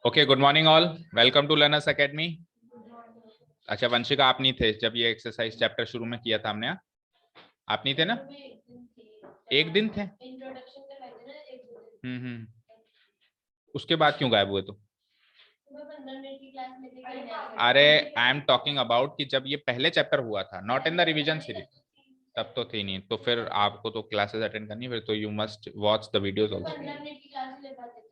Okay, good morning all, welcome to Learners Academy. अच्छा वंशिका, आप नहीं थे जब ये एक्सरसाइज चैप्टर शुरू में किया था हमने? आप नहीं थे ना? एक दिन थे। उसके बाद क्यों गायब हुए? तो अरे आई एम टॉकिंग अबाउट कि जब ये पहले चैप्टर हुआ था, not in the revision series, तब तो थी नहीं। तो फिर आपको तो क्लासेस अटेंड करनी, फिर तो you must watch the videos also.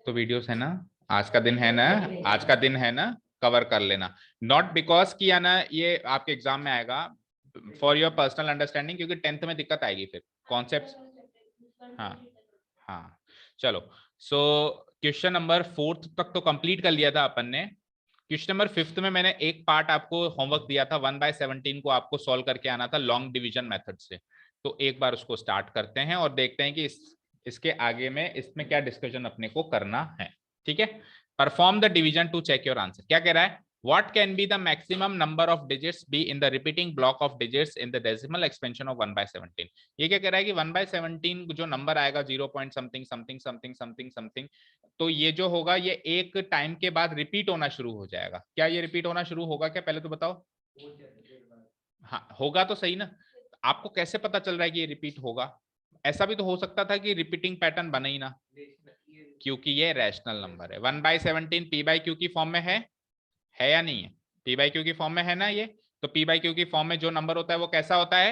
तो वीडियोस है ना, आज का दिन है ना, आज का दिन है ना, कवर कर लेना। नॉट बिकॉज कि ना ये आपके एग्जाम में आएगा, फॉर योर पर्सनल अंडरस्टैंडिंग, क्योंकि 10th में दिक्कत आएगी फिर कॉन्सेप्ट्स। हाँ हाँ, चलो। सो क्वेश्चन नंबर 4 तक तो कंप्लीट कर लिया था अपन ने। क्वेश्चन नंबर 5 में मैंने एक पार्ट आपको होमवर्क दिया था, 1/17 को आपको सॉल्व करके आना था लॉन्ग डिवीजन मेथड से। तो एक बार उसको स्टार्ट करते हैं और देखते हैं कि इसके आगे में इसमें क्या डिस्कशन अपने को करना है। ठीक है, perform the division to check your answer. क्या कह रहा है? What can be the maximum number of digits be in the repeating block of digits in the decimal expansion of 1/17? ये क्या कह रहा है कि 1/17 जो नंबर आएगा 0 point something something something something something, तो ये जो होगा ये एक टाइम के बाद रिपीट होना शुरू हो जाएगा। क्या ये रिपीट होना शुरू होगा क्या, पहले तो बताओ। हाँ होगा तो सही ना, आपको कैसे पता चल रहा है कि ये रिपीट होगा? ऐसा भी तो हो सकता था कि रिपीटिंग पैटर्न बने ही ना, क्योंकि ये रैशनल नंबर है। 1/17 पी बाई क्यू की फॉर्म में है या नहीं है? पी बाई क्यू की फॉर्म में है ना ये। तो पी बाई क्यू की फॉर्म में जो नंबर होता है वो कैसा होता है?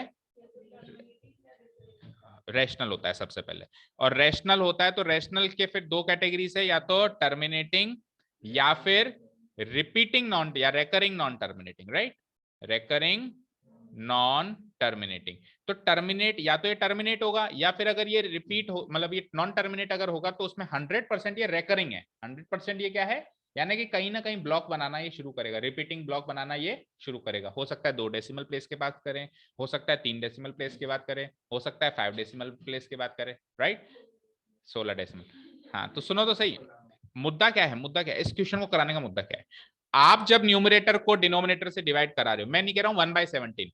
रैशनल होता है सबसे पहले। और रैशनल होता है तो रैशनल के फिर दो कैटेगरीज है, या तो टर्मिनेटिंग या फिर रिपीटिंग नॉन, या recurring non terminating, right? Recurring non terminating. तो टर्मिनेट या तो ये टर्मिनेट होगा, या फिर अगर ये रिपीट हो, मतलब ये नॉन टर्मिनेट अगर होगा तो उसमें 100% ये रेकरिंग है। 100% ये क्या है, यानी कि कहीं ना कहीं ब्लॉक बनाना ये शुरू करेगा, रिपीटिंग ब्लॉक बनाना ये शुरू करेगा। हो सकता है 2 डेसिमल प्लेस के बात करें, हो सकता है 3 डेसिमल प्लेस की बात करें, हो सकता है 5 डेसिमल प्लेस की बात करें, राइट? 16 डेसिमल। हाँ तो सुनो तो सही, मुद्दा क्या है, मुद्दा क्या है इस क्वेश्चन को कराने का? मुद्दा क्या है? आप जब न्यूमरेटर को डिनोमिनेटर से डिवाइड करा रहे हो, मैं नहीं कह रहा हूं 1/17,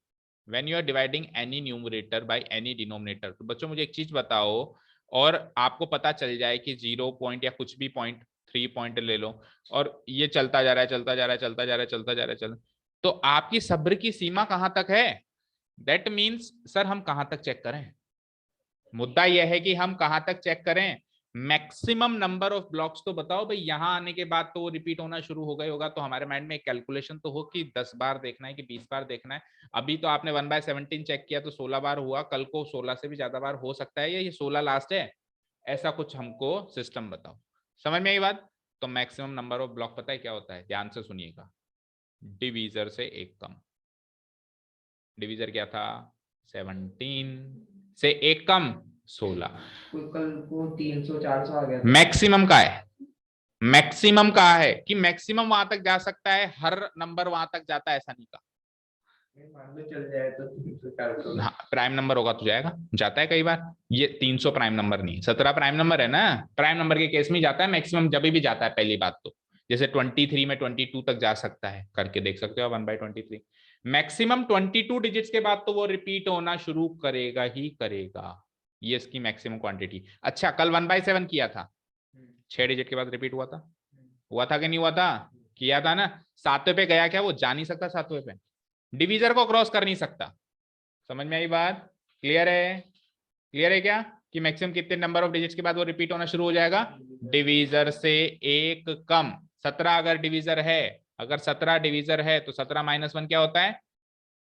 when you are dividing any numerator by any denominator, तो बच्चों मुझे एक चीज बताओ, और आपको पता चल जाए कि 0 पॉइंट या कुछ भी पॉइंट, 3 पॉइंट ले लो, और ये चलता जा रहा है चलता जा रहा है चलता जा रहा है चलता जा रहा है चल, तो आपकी सब्र की सीमा कहां तक है? दैट मीन्स सर हम कहां तक चेक करें? मुद्दा यह है कि हम कहां तक चेक करें? मैक्सिमम नंबर ऑफ ब्लॉक्स तो बताओ भाई। यहां आने के बाद तो वो रिपीट होना शुरू हो गया होगा, तो हमारे माइंड में एक कैलकुलेशन तो हो कि 10 बार देखना है कि 20 बार देखना है। अभी तो आपने 1/17 चेक किया तो 16 बार हुआ, कल को 16 से भी ज्यादा बार हो सकता है, या ये 16 लास्ट है, ऐसा कुछ हमको सिस्टम बताओ। समझ में आई बात? तो मैक्सिमम नंबर ऑफ ब्लॉक पता है क्या होता है? ध्यान से सुनिएगा, डिवीजर से एक कम। डिवीजर क्या था? 17 से एक कम 16। कल को 300-400 आ गया। मैक्सिमम का है, मैक्सिमम का है कि मैक्सिमम वहां तक जा सकता है, हर नंबर वहां तक जाता है ऐसा नहीं कहा। मान लो चल जाए तो 300-400। हाँ प्राइम नंबर होगा तो जाएगा, जाता है कई बार। ये 300 प्राइम नंबर नहीं, 17 प्राइम नंबर है ना। प्राइम नंबर के केस में जाता है मैक्सिमम, जब भी जाता है। पहली बात तो जैसे 23 में 22 तक जा सकता है, करके देख सकते हो 1/23। मैक्सिमम 22 डिजिट्स के बाद तो वो रिपीट होना शुरू करेगा ही करेगा, ये इसकी मैक्सिमम क्वांटिटी। अच्छा कल 1/7 किया था, 6 डिजिट के बाद रिपीट हुआ था, हुआ था कि नहीं हुआ था? किया था ना। 7वें पे गया क्या? वो जा नहीं सकता 7वें पे, डिवीजर को क्रॉस कर नहीं सकता। समझ में आई बात? क्लियर है? क्लियर है क्या कि मैक्सिमम कितने नंबर ऑफ डिजिट्स के बाद वो रिपीट होना शुरू हो जाएगा? डिवीजर से एक कम। 17 अगर डिवीजर है, अगर 17 डिवीजर है तो 17 - 1 क्या होता है?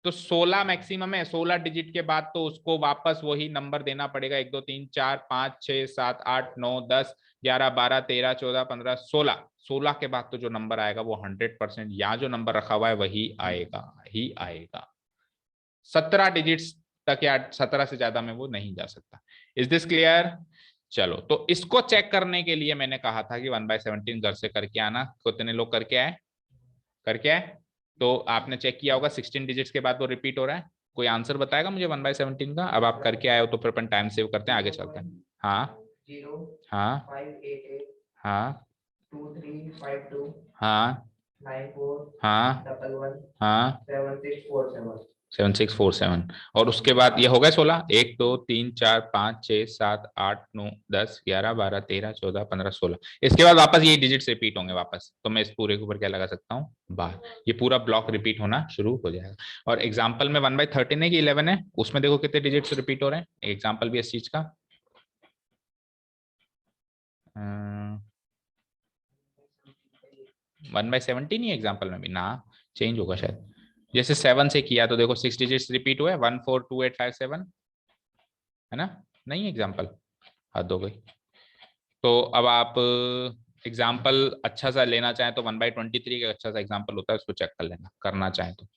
तो 16 मैक्सिमम है। 16 डिजिट के बाद तो उसको वापस वही नंबर देना पड़ेगा, 1 2 3 4 5 6 7 8 9 10 11 12 13 14 15 16। 16 के बाद तो जो नंबर आएगा वो 100% यहाँ जो नंबर रखा हुआ है वही आएगा ही आएगा। 17 डिजिट्स तक या 17 से ज्यादा में वो नहीं जा सकता। Is this clear? चलो, तो इसको चेक करने के लिए मैंने कहा था कि 1/17 घर से करके आना। कितने लोग करके आए? करके आए? तो आपने चेक किया होगा 16 डिजिट्स के बाद वो रिपीट हो रहा है। कोई आंसर बताएगा मुझे 1/17 का? अब आप करके आए हो तो फिर अपन टाइम सेव करते हैं, आगे चलते हैं। हाँ 0 हाँ 588 हाँ 2352 हाँ 94 हाँ 11 हाँ 7647। 7647 और उसके बाद ये हो गए 16, 1 2 3 4 5 6 7 8 9 10 11 12 13 14 15 16। इसके बाद वापस ये डिजिट्स रिपीट होंगे वापस, तो मैं इस पूरे के ऊपर क्या लगा सकता हूँ 12। ये पूरा ब्लॉक रिपीट होना शुरू हो जाएगा। और एग्जाम्पल में 1/13 है कि 11 है, उसमें देखो कितने डिजिट्स रिपीट हो रहे हैं। एग्जाम्पल भी इस चीज का 1/17 ही एग्जाम्पल में भी ना, चेंज होगा शायद। जैसे 7 से किया तो देखो 6 डिजिट्स रिपीट हुए, 1 4 2 8 5 7, है ना? नहीं एग्जाम्पल, हद हो गई। तो अब आप एग्जाम्पल अच्छा सा लेना चाहें तो 1/23 का अच्छा सा एग्जाम्पल होता है, उसको चेक कर लेना करना चाहें तो।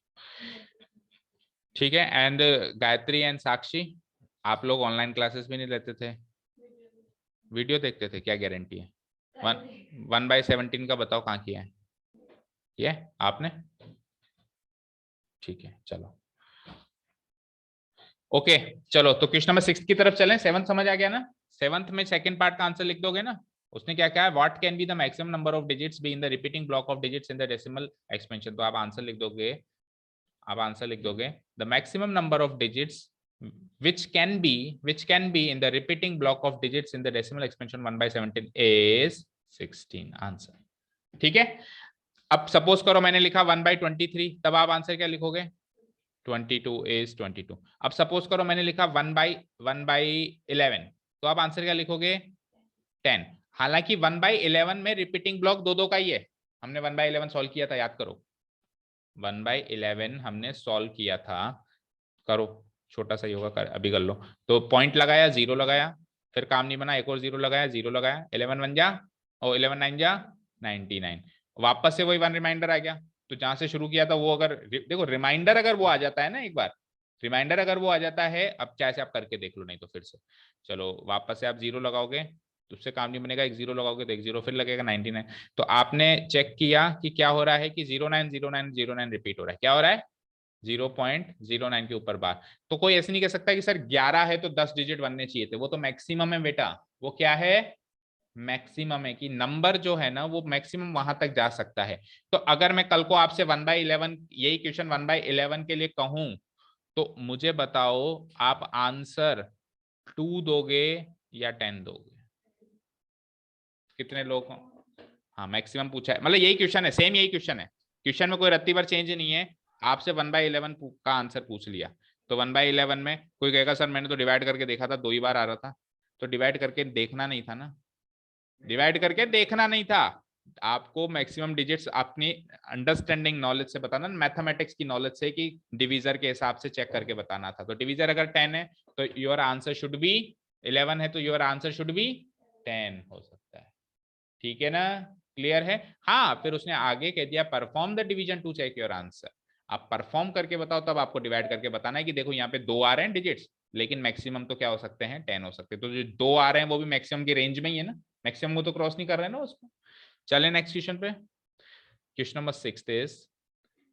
ठीक है। एंड गायत्री एंड साक्षी, आप लोग ऑनलाइन क्लासेस भी नहीं लेते थे, वीडियो देखते थे, क्या गारंटी है? 1/17 का बताओ कहाँ किया है ये आपने? ठीक है चलो ओके। चलो तो क्वेश्चन नंबर 6 की तरफ चलें। 7 समझ आ गया ना? 7 में सेकंड पार्ट का आंसर लिख दोगे ना? उसने क्या कहा है, what can be the maximum number of digits be in the repeating block of digits in the decimal expansion. तो आप आंसर लिख दोगे, आप आंसर लिख दोगे the maximum number of digits which can be in the repeating block of digits in the decimal expansion 1/17 is 16 answer. ठीक है। अब सपोज करो मैंने लिखा 1/23, तब आप आंसर क्या लिखोगे? 22 is 22। अब सपोज करो मैंने लिखा 1/11, तो आप आंसर क्या लिखोगे? 10। हालांकि 1/11 में रिपीटिंग ब्लॉक दो का ही है। हमने 1/11 सॉल्व किया था, याद करो 1/11 हमने सॉल्व किया था। करो, छोटा सा ही होगा, अभी कर लो। तो पॉइंट लगाया, 0 लगाया, फिर काम नहीं बना, एक और 0 लगाया, 0 लगाया, 11 बन जा और 11 9 जा 99। वापस से वही 1 रिमाइंडर आ गया। तो जहां से शुरू किया था वो, अगर देखो रिमाइंडर अगर वो आ जाता है ना, एक बार रिमाइंडर अगर वो आ जाता है, अब चाहे से आप करके देख लो, नहीं तो फिर से चलो वापस से आप 0 लगाओगे तो उससे काम नहीं बनेगा, एक 0 लगाओगे तो एक 0 फिर लगेगा 99। तो आपने चेक किया कि क्या हो रहा है कि 090909 रिपीट हो रहा है। क्या हो रहा है? 0.09 के ऊपर बार। तो कोई ऐसे नहीं कह सकता कि सर 11 है तो 10 डिजिट बनने चाहिए थे, वो तो मैक्सिमम है बेटा। वो क्या है? मैक्सिमम है कि नंबर जो है ना वो मैक्सिमम वहां तक जा सकता है। तो अगर मैं कल को आपसे 1/11 यही क्वेश्चन 1/11 के लिए कहूं तो मुझे बताओ आप आंसर 2 दोगे या 10 दोगे? कितने लोग? हाँ मैक्सिमम पूछा है, मतलब यही क्वेश्चन है, सेम यही क्वेश्चन है, क्वेश्चन में कोई रत्ती भर चेंज नहीं है। आपसे 1/11 का आंसर पूछ लिया, तो 1/11 में कोई कहेगा सर मैंने तो डिवाइड करके देखा था, 2 ही बार आ रहा था। तो डिवाइड करके देखना नहीं था ना, डिवाइड करके देखना नहीं था। आपको मैक्सिमम डिजिट्स अपनी अंडरस्टैंडिंग नॉलेज से बताना, मैथमेटिक्स की नॉलेज से कि डिवीजर के हिसाब से चेक करके बताना था। तो डिवीजर अगर 10 है तो योर आंसर शुड बी 11 है तो योर आंसर शुड बी 10 हो सकता है। ठीक है ना? क्लियर है? हाँ फिर उसने आगे कह दिया perform the division to check your answer. आप परफॉर्म करके बताओ, तब आपको डिवाइड करके बताना है कि देखो यहाँ पे 2 आ रहे हैं डिजिट्स, लेकिन मैक्सिमम तो क्या हो सकते हैं? 10 हो सकते हैं। तो जो 2 आ रहे हैं वो भी मैक्सिमम की रेंज में ही है ना, मैक्सिमम को तो क्रॉस नहीं कर रहे हैं ना उसको। चले नेक्स्ट क्वेश्चन पे। Question number 6 is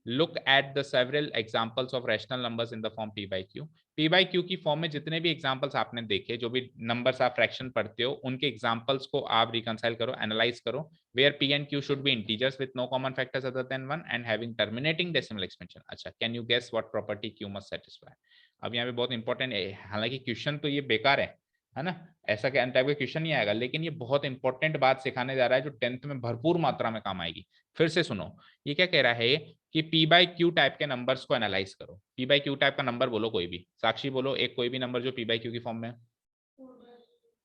look at the several examples of rational numbers in the form p by q। p by q की फॉर्म में जितने भी एग्जांपल्स आपने देखे, जो भी नंबर्स आप फ्रैक्शन पढ़ते हो, उनके एग्जांपल्स को आप रिकंसाइल करो, एनालाइज करो। Where p and q should be integers with no common factors other than 1 and having terminating decimal expansion। अच्छा, can you guess what property q must satisfy? अब यहाँ पे बहुत इंपॉर्टेंट है, हालांकि क्वेश्चन तो ये बेकार है ना, ऐसा क्या टाइप का क्वेश्चन नहीं आएगा, लेकिन ये बहुत इंपॉर्टेंट बात सिखाने जा रहा है जो 10th में भरपूर मात्रा में काम आएगी। फिर से सुनो, ये क्या कह रहा है कि p बाई क्यू टाइप के नंबर्स को एनालाइज करो। p बाई क्यू टाइप का नंबर बोलो कोई भी, साक्षी बोलो एक कोई भी नंबर जो p बाई क्यू की फॉर्म में।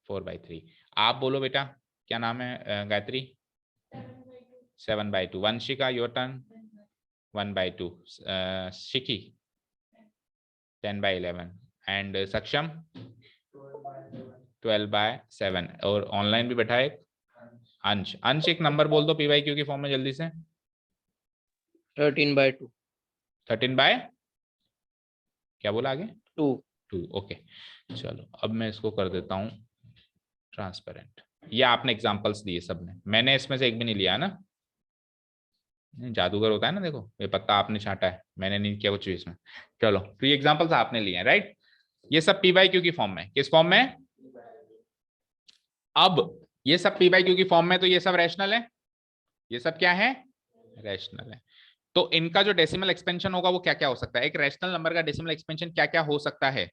4/3। आप बोलो बेटा, क्या नाम है Gayatri? 7/2। Vanshika your turn. 1/2। शिकी 10/11 and सक्षम 12/7। और ऑनलाइन भी बैठा है अंश। अंश एक नंबर बोल दो p बाई क्यू की फॉर्म में जल्दी से। 13/2। 13 बाय क्या बोला आगे? 2। ओके चलो अब मैं इसको कर देता हूँ ट्रांसपेरेंट। ये आपने एग्जांपल्स दिए सबने, मैंने इसमें से एक भी नहीं लिया है ना। नहीं, जादूगर होता है ना, देखो ये पत्ता आपने छाटा है, मैंने नहीं किया कुछ इसमें। चलो तो ये एग्जांपल्स आपने लिए हैं राइट। ये सब p बाई क्यू की फॉर्म में, किस फॉर्म में? अब ये सब p बाई क्यू की फॉर्म में, तो ये सब रैशनल है, ये सब क्या है? रैशनल है। तो इनका जो डेसिमल एक्सपेंशन होगा वो क्या क्या हो सकता है, एक रैशनल नंबर का डेसिमल एक्सपेंशन क्या क्या हो सकता है,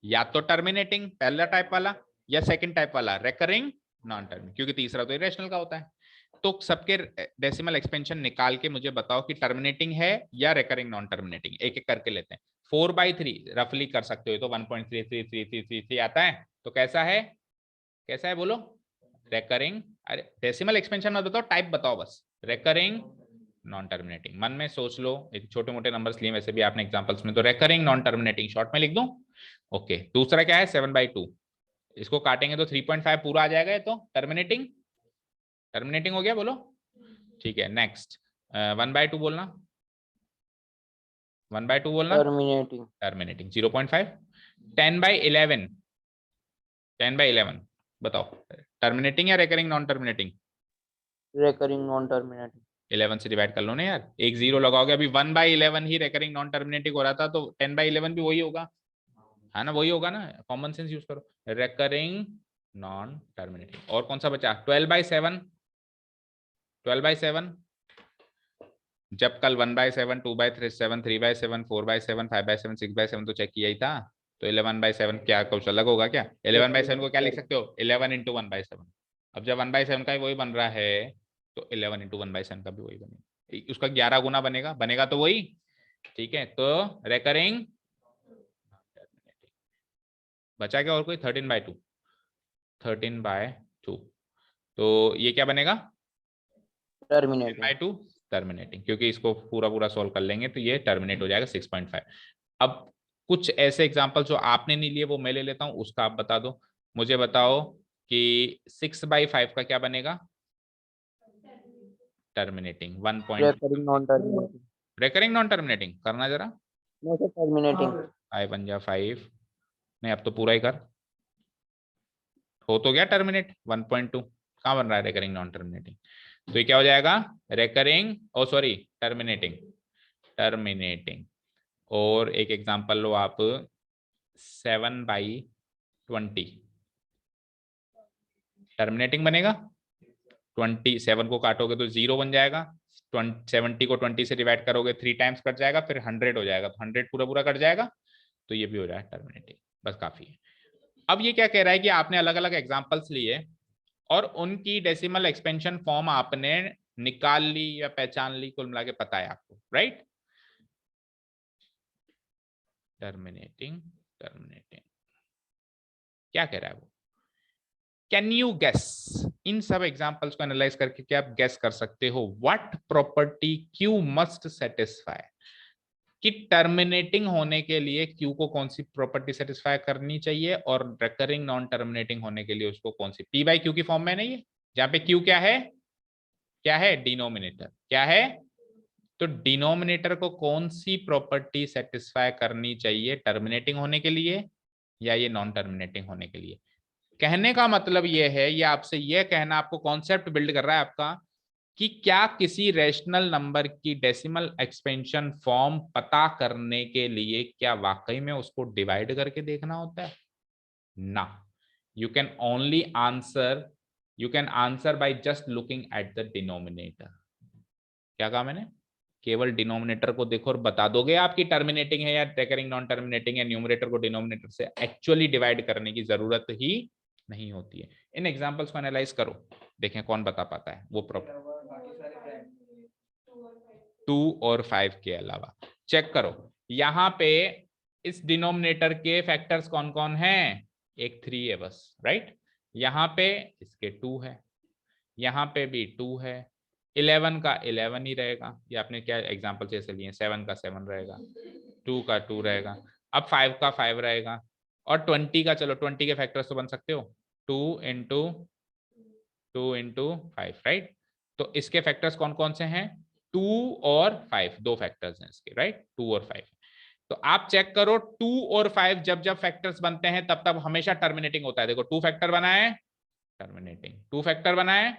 या तो टर्मिनेटिंग पहला टाइप वाला, या सेकंड टाइप वाला रेकरिंग नॉन टर्मिनेटिंग, क्योंकि तीसरा तो इरेशनल का होता है। तो सबके डेसिमल एक्सपेंशन निकाल के मुझे बताओ कि टर्मिनेटिंग है या रेकरिंग नॉन टर्मिनेटिंग, एक एक करके लेते हैं। 4/3 रफली कर सकते हो, तो 1.333333 आता है, तो कैसा है, कैसा है बोलो, रेकरिंग। अरे डेसिमल एक्सपेंशन मत बताओ, टाइप बताओ बस, रेकरिंग नॉन टर्मिनेटिंग। मन में सोच लो, एक छोटे मोटे नंबर्स लिए वैसे भी आपने एग्जांपल्स में, तो रेकरिंग नॉन टर्मिनेटिंग शॉर्ट में लिख दूं। ओके, दूसरा क्या है 7/2, इसको काटेंगे तो 3.5 पूरा आ जाएगा, ये तो टर्मिनेटिंग, टर्मिनेटिंग हो गया बोलो, ठीक है। नेक्स्ट 1/2 बोलना, 1/2 बोलना, टर्मिनेटिंग टर्मिनेटिंग 0.5। 10/11, 10/11 बताओ, टर्मिनेटिंग या recurring non terminating, recurring non terminating 11 से डिवाइड कर लो ना यार, एक जीरो लगाओगे, अभी 1/11 ही रेकरिंग नॉन टर्मिनेटिंग हो रहा था, तो 10/11 भी वही होगा, है ना, वही होगा ना, कॉमन सेंस यूज करो, रेकरिंग नॉन टर्मिनेटिंग। और कौन सा बचा, 12/7, 12/7 जब कल 1/7, 2/7, 3/7, 4/7, 5/7, 6/7 तो चेक किया ही था, तो 11/7 क्या कुछ अलग होगा क्या, 11/7 को क्या लिख सकते हो, 11 इंटू 1/7। अब जब 1/7 का वही बन रहा है, तो 11 इंटू 1/7 का भी वही बनेगा, उसका 11 गुना बनेगा, बनेगा तो वही, ठीक है। तो रेकरिंग बचा क्या और कोई, 13/2, 13/2, तो ये क्या बनेगा, टर्मिनेटिंग 10/2 टर्मिनेटिंग, क्योंकि इसको पूरा पूरा सॉल्व कर लेंगे तो ये टर्मिनेट हो जाएगा 6.5। अब कुछ ऐसे एग्जांपल जो आपने नहीं लिए वो मैं ले लेता हूं, उसका आप बता दो, मुझे बताओ कि 6/5 का क्या बनेगा, terminating 1. Recurring non terminating recurring non terminating करना जरा, नहीं सर टर्मिनेटिंग 5 नहीं, अब तो पूरा ही कर, हो तो गया टर्मिनेट 1.2, कहाँ बन रहा है रेकरिंग नॉन टर्मिनेटिंग, तो ये क्या हो जाएगा, रेकरिंग ओ सॉरी टर्मिनेटिंग, टर्मिनेटिंग। और एक एग्जांपल लो आप, 7/20 टर्मिनेटिंग बनेगा, 27 को काटोगे तो 0 बन जाएगा, 70 को 20 से डिवाइड करोगे 3 टाइम्स कट जाएगा, फिर 100 हो जाएगा, तो 100 पूरा पूरा कट जाएगा, तो ये भी हो जाएगा टर्मिनेटिंग, बस काफी है। अब ये क्या कह रहा है कि आपने अलग अलग एग्जांपल्स लिए और उनकी डेसिमल एक्सपेंशन फॉर्म आपने निकाल ली या पहचान ली, कुल मिला के पता है आपको, राइट। टर्मिनेटिंग, टर्मिनेटिंग क्या कह रहा है वो, कैन यू गेस, इन सब एग्जांपल्स को एनालाइज करके क्या आप गेस कर सकते हो, what property Q must satisfy, कि टर्मिनेटिंग होने के लिए क्यू को कौन सी प्रॉपर्टी सेटिस्फाई करनी चाहिए, और रिकरिंग नॉन टर्मिनेटिंग होने के लिए उसको कौन सी, p/q की फॉर्म में नहीं है, जहां पे q क्या है, क्या है डिनोमिनेटर, क्या है, तो डिनोमिनेटर को कौन सी प्रॉपर्टी सेटिस्फाई करनी चाहिए, टर्मिनेटिंग होने के लिए या ये नॉन टर्मिनेटिंग होने के लिए। कहने का मतलब ये है, ये आपसे ये कहना, आपको कॉन्सेप्ट बिल्ड कर रहा है आपका, कि क्या किसी रैशनल नंबर की डेसिमल एक्सपेंशन फॉर्म पता करने के लिए क्या वाकई में उसको डिवाइड करके देखना होता है ना, you can only answer, you can answer by just looking at the denominator. क्या कहा मैंने, केवल डिनोमिनेटर को देखो और बता दोगे आपकी टर्मिनेटिंग है या रेकरिंग नॉन टर्मिनेटिंग है, न्यूमरेटर को डिनोमिनेटर से एक्चुअली डिवाइड करने की जरूरत ही नहीं होती है। इन एग्जांपल्स को एनालाइज करो, देखें कौन बता पाता है वो प्रॉब्लम, 2 और 5 के अलावा चेक करो, यहाँ पे इस डिनोमिनेटर के फैक्टर्स कौन कौन हैं, एक 3 है बस, राइट, यहाँ पे इसके 2 है, यहाँ पे भी 2 है, 11 का 11 ही रहेगा, ये आपने क्या एग्जांपल जैसे लिए, 7 का 7 रहेगा, 2 का 2 रहेगा, अब 5 का 5 रहेगा, और 20 का, चलो 20 के फैक्टर्स तो बन सकते हो, 2 इंटू 5, राइट। तो इसके फैक्टर्स कौन कौन से हैं, 2 और 5, दो फैक्टर्स हैं इसके, राइट, 2 और 5। तो आप चेक करो 2 और 5 जब जब फैक्टर्स बनते हैं तब तब हमेशा टर्मिनेटिंग होता है, देखो 2 फैक्टर बनाए टर्मिनेटिंग, 2 फैक्टर बनाए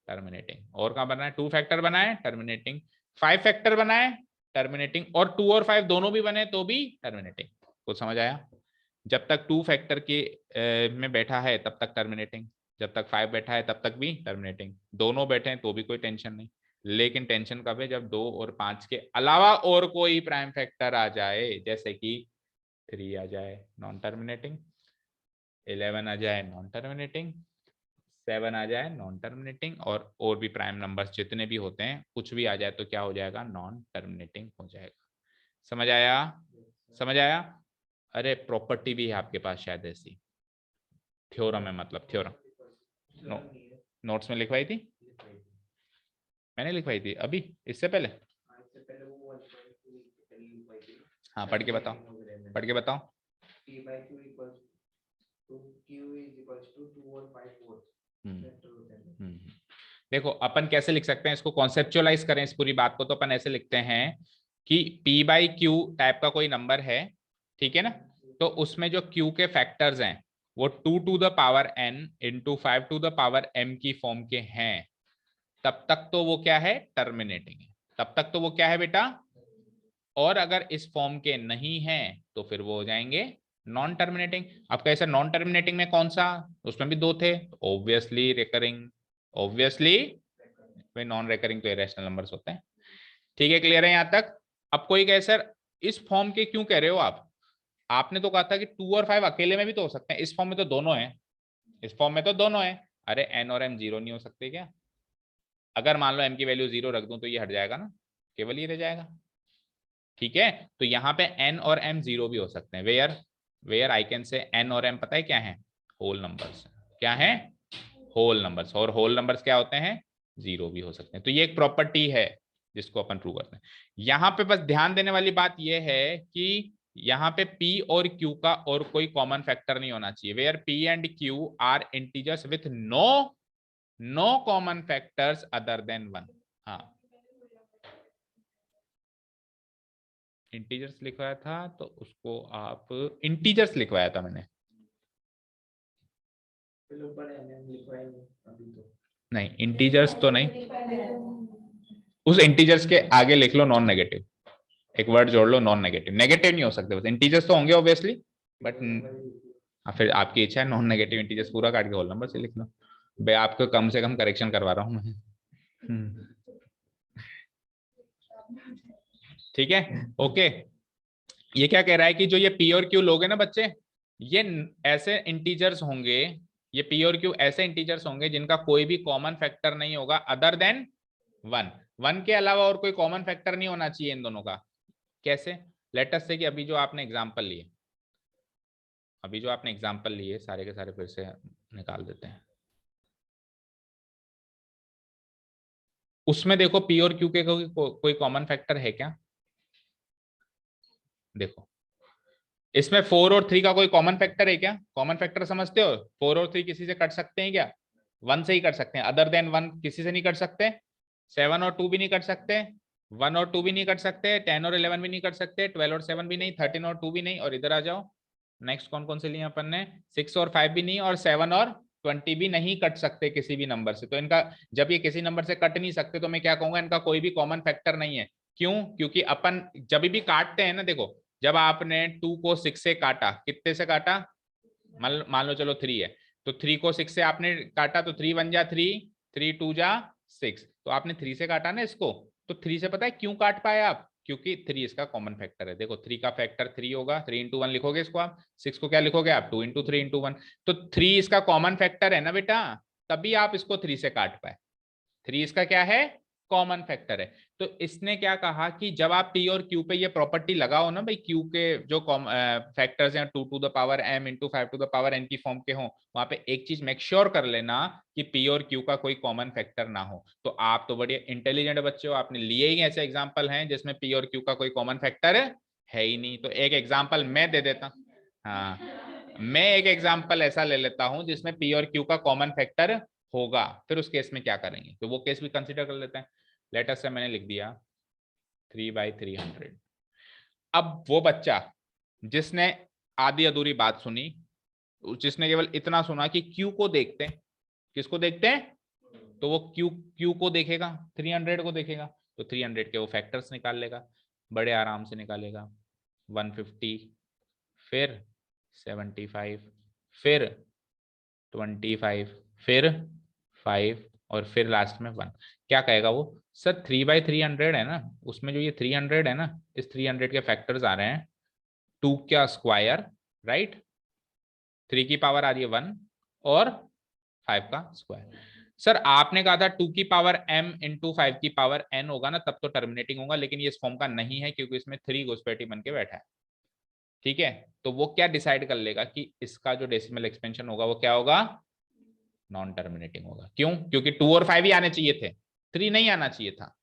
टर्मिनेटिंग, और कहां बनाए 2 फैक्टर बनाए टर्मिनेटिंग, 5 फैक्टर बनाए टर्मिनेटिंग, और 2 और 5 दोनों भी बने तो भी टर्मिनेटिंग। कुछ समझ आया, जब तक 2 फैक्टर के में बैठा है तब तक टर्मिनेटिंग, जब तक 5 बैठा है तब तक भी टर्मिनेटिंग, दोनों बैठे हैं तो भी कोई टेंशन नहीं, लेकिन टेंशन कब है, जब 2 और 5 के अलावा और कोई प्राइम फैक्टर आ जाए, जैसे कि 3 आ जाए नॉन टर्मिनेटिंग, 11 आ जाए नॉन टर्मिनेटिंग, 7 आ जाए नॉन टर्मिनेटिंग, और भी प्राइम नंबर्स जितने भी होते हैं कुछ भी आ जाए तो क्या हो जाएगा, नॉन टर्मिनेटिंग हो जाएगा। समझ आया? समझ आया? अरे प्रॉपर्टी भी है आपके पास शायद ऐसी, थ्योरम है, मतलब थ्योरम नोट्स में लिखवाई थी, मैंने लिखवाई थी अभी इससे पहले। हाँ पढ़ के बताओ, पढ़ के बताओ। P by Q equals to Q is equals to 2 और 5 फोर्थ। देखो अपन कैसे लिख सकते हैं इसको, कॉन्सेप्चुअलाइज करें इस पूरी बात को, तो अपन ऐसे लिखते हैं कि P बाई Q टाइप का कोई नंबर है, ठीक है ना, तो उसमें जो Q के फैक्टर्स हैं वो 2 to the power n into 5 to the power m की फॉर्म के हैं, तब तक तो वो क्या है, टर्मिनेटिंग है, तब तक तो वो क्या है बेटा, और अगर इस फॉर्म के नहीं है तो फिर वो हो जाएंगे नॉन टर्मिनेटिंग। अब कैसे नॉन टर्मिनेटिंग में कौन सा, उसमें भी 2 थे, obviously recurring, obviously non recurring तो इरेशनल नंबर्स होते हैं। ठीक है, क्लियर है यहां तक? अब कोई कहे सर इस फॉर्म के क्यों कह रहे हो आप, आपने तो कहा था कि 2 और 5 अकेले में भी तो हो सकते हैं, इस फॉर्म में तो दोनों है, इस फॉर्म में तो दोनों है। अरे n और m जीरो नहीं हो सकते क्या? अगर मान लो m की वैल्यू 0 रख दूं तो ये हट जाएगा ना, केवल ये रह जाएगा। ठीक है, तो यहाँ पे n और m 0 भी हो सकते हैं, where I can say n और m पता है क्या है, होल नंबर्स। क्या है, होल नंबर्स, और होल नंबर्स क्या होते हैं, 0 भी हो सकते हैं। तो ये एक प्रॉपर्टी है जिसको अपन प्रूव करते हैं। यहाँ पे बस ध्यान देने वाली बात यह है कि यहाँ पे p और q का और कोई कॉमन फैक्टर नहीं होना चाहिए, where p and q are integers with no common factors other than 1। हाँ इंटीजर्स लिखवाया था, तो उसको आप इंटीजर्स लिखवाया था मैंने, नहीं इंटीजर्स तो नहीं, उस इंटीजर्स के आगे लिख लो नॉन नेगेटिव, एक वर्ड जोड़ लो नॉन नेगेटिव, नेगेटिव नहीं हो सकते, बस इंटीजर्स तो होंगे ऑब्वियसली, बट फिर आपकी इच्छा है नॉन नेगेटिव इंटीजर्स पूरा काट के होल नंबर से लिख लो, भाई आपको कम से कम करेक्शन करवा रहा हूं मैं। ठीक है, ओके। ये क्या कह रहा है कि जो ये p और q लोग हैं ना बच्चे, ये ऐसे इंटीजर्स होंगे, ये p और q ऐसे इंटीजर्स होंगे जिनका कोई भी कॉमन फैक्टर नहीं होगा अदर देन 1 के अलावा और कोई कॉमन फैक्टर नहीं होना चाहिए इन दोनों का। कैसे, लेट अस से कि अभी जो आपने एग्जांपल लिए, अभी जो आपने एग्जांपल लिए सारे के सारे फिर से निकाल देते हैं, उसमें देखो p और q के कोई कॉमन फैक्टर है क्या, देखो इसमें 4 और 3 का कोई कॉमन फैक्टर है क्या, कॉमन फैक्टर समझते हो, 4 और 3 किसी से कट सकते हैं क्या, 1 से ही कट सकते हैं, अदर देन 1 किसी से नहीं कट सकते, 7 और 2 भी नहीं कट सकते, 1 और 2 भी नहीं कट सकते, 10 और 11 भी नहीं कट सकते, 12 और 7 भी नहीं, 13 और 2 भी नहीं, और इधर आ जाओ नेक्स्ट कौन कौन से लिए अपन ने, 6 और 5 भी नहीं, और 7 और 20 भी नहीं कट सकते किसी भी नंबर से। तो इनका जब ये किसी नंबर से कट नहीं सकते तो मैं क्या कहूंगा, इनका कोई भी कॉमन फैक्टर नहीं है। क्यों, क्योंकि अपन जब भी काटते हैं ना, देखो जब आपने 2 को 6 से काटा, कितने से काटा, मान लो चलो 3 है, तो 3 को 6 से आपने काटा, तो 3 1 जा 3, 3 2 जा 6, तो आपने 3 से काटा ना इसको, तो 3 से पता है क्यों काट पाए आप, क्योंकि 3 इसका कॉमन फैक्टर है। देखो 3 का फैक्टर 3 होगा, 3 इंटू 1 लिखोगे इसको आप, 6 को क्या लिखोगे आप, 2 इंटू 3 इंटू 1, तो 3 इसका कॉमन फैक्टर है ना बेटा, तभी आप इसको 3 से काट पाए, 3 इसका क्या है, कॉमन फैक्टर है। तो इसने क्या कहा कि जब आप p और q पे ये प्रॉपर्टी लगाओ ना भाई, q के जो फैक्टर्स हैं 2 to the power m into 5 to the power n की फॉर्म के हों, वहां पे एक चीज मेक श्योर कर लेना कि p और q का कोई कॉमन फैक्टर ना हो। तो आप तो बड़े इंटेलिजेंट बच्चे हो, आपने लिए ही ऐसे एग्जाम्पल हैं जिसमें p और q का कोई कॉमन फैक्टर है ही नहीं। तो एक एग्जाम्पल मैं दे देता, हाँ मैं एक एग्जाम्पल ऐसा ले लेता हूं जिसमें p और q का कॉमन फैक्टर होगा, फिर उस केस में क्या करेंगे, तो वो केस भी कंसीडर कर लेते हैं। लेटर से मैंने लिख दिया 3/300। अब वो बच्चा जिसने आधी अधूरी बात सुनी, जिसने केवल इतना सुना कि क्यू को देखते हैं, किसको देखते हैं, तो वो क्यू क्यू को देखेगा, 300 को देखेगा, तो 300 के वो फैक्टर्स निकाल लेगा, बड़े आराम से निकालेगा, 150, फिर 75, फिर 25, फिर 5, और फिर लास्ट में 1। क्या कहेगा वो? सर 3/300 है ना, उसमें जो ये 300 है ना, इस 300 के फैक्टर्स आ रहे हैं 2 का स्क्वायर, राइट, 3 की पावर आ रही है 1 और 5 का स्क्वायर। सर आपने कहा था 2 की पावर m इंटू 5 की पावर n होगा ना, तब तो टर्मिनेटिंग होगा, लेकिन ये इस फॉर्म का नहीं है क्योंकि इसमें 3 घुसपैठी बन के बैठा है। ठीक है, तो वो क्या डिसाइड कर लेगा कि इसका जो डेसिमल एक्सपेंशन होगा वो क्या होगा? नॉन टर्मिनेटिंग होगा। क्यों? क्योंकि 2 और 5 ही आने चाहिए थे, 3 नहीं आना चाहिए था।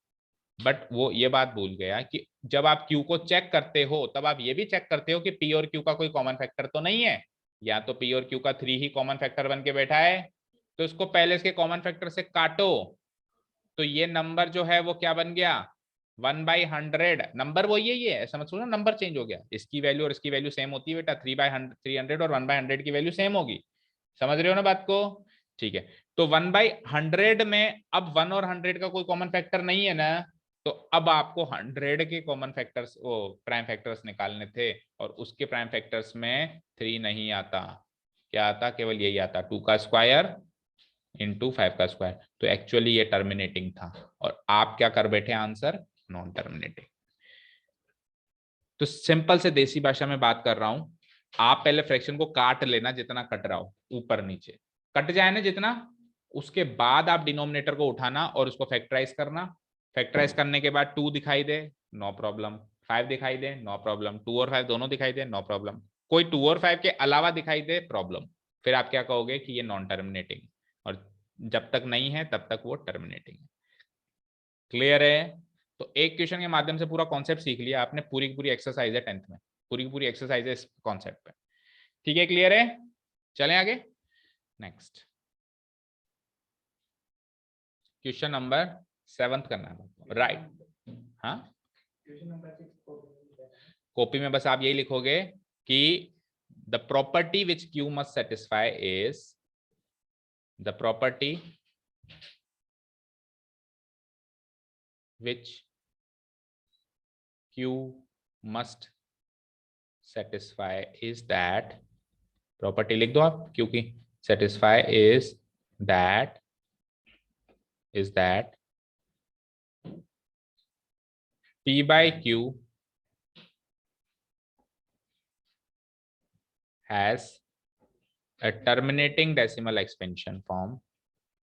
बट वो ये बात भूल गया कि जब आप Q को चेक करते हो तब आप ये भी चेक करते हो कि P और Q का कोई कॉमन फैक्टर तो नहीं है, या तो P और Q का 3 ही कॉमन फैक्टर बन के बैठा है, तो इसको पहले इसके कॉमन फैक्टर से काटो, तो ये नंबर जो है वो क्या बन गया? 1/100। नंबर वो यही है, ऐसा मत सोचो नंबर चेंज हो गया, इसकी वैल्यू और इसकी वैल्यू सेम होती है बेटा, 3/300 और 1/100 की वैल्यू सेम होगी। समझ रहे हो ना बात को? ठीक है, तो 1/100 में अब 1 और 100 का कोई कॉमन फैक्टर नहीं है ना, तो अब आपको 100 के कॉमन फैक्टर्स, वो प्राइम फैक्टर्स निकालने थे, और उसके प्राइम फैक्टर्स में 3 नहीं आता। क्या आता? केवल यही आता, 2 का स्क्वायर इंटू 5 का स्क्वायर। तो एक्चुअली ये टर्मिनेटिंग था, और आप क्या कर बैठे? Answer non terminating. तो सिंपल से देसी भाषा में बात कर रहा हूं, आप पहले फ्रैक्शन को काट लेना जितना कट रहा हो, ऊपर नीचे कट जाए ना जितना, उसके बाद आप डिनोमिनेटर को उठाना और उसको फैक्टराइज करना। फैक्टराइज करने के बाद 2 दिखाई दे, नो प्रॉब्लम, 5 दिखाई दे, नो प्रॉब्लम, 2 और 5 दोनों दिखाई दे, नो प्रॉब्लम, कोई 2 और 5 के अलावा दिखाई दे, प्रॉब्लम। फिर आप क्या कहोगे कि ये नॉन टर्मिनेटिंग, और जब तक नहीं है तब तक वो टर्मिनेटिंग है। क्लियर है? तो एक क्वेश्चन के माध्यम से पूरा कॉन्सेप्ट सीख लिया आपने, पूरी की पूरी एक्सरसाइज है 10th में, पूरी की पूरी एक्सरसाइज है इस कॉन्सेप्ट पे। ठीक है, क्लियर है? चलें आगे। नेक्स्ट क्वेश्चन नंबर 7 करना है, राइट? हाँ, क्वेश्चन नंबर 6 कॉपी में बस आप यही लिखोगे कि the property which Q must satisfy is, the property which Q must satisfy is that, property लिख दो आप Q की, satisfy is that P by Q has a terminating decimal expansion form,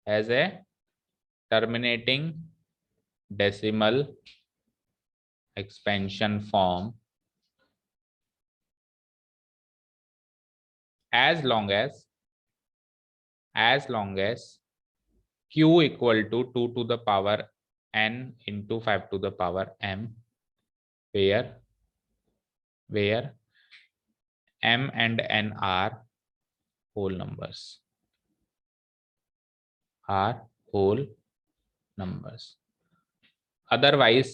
has a terminating decimal expansion form as long as Q equal to 2 to the power n into 5 to the power m, where m and n are whole numbers, otherwise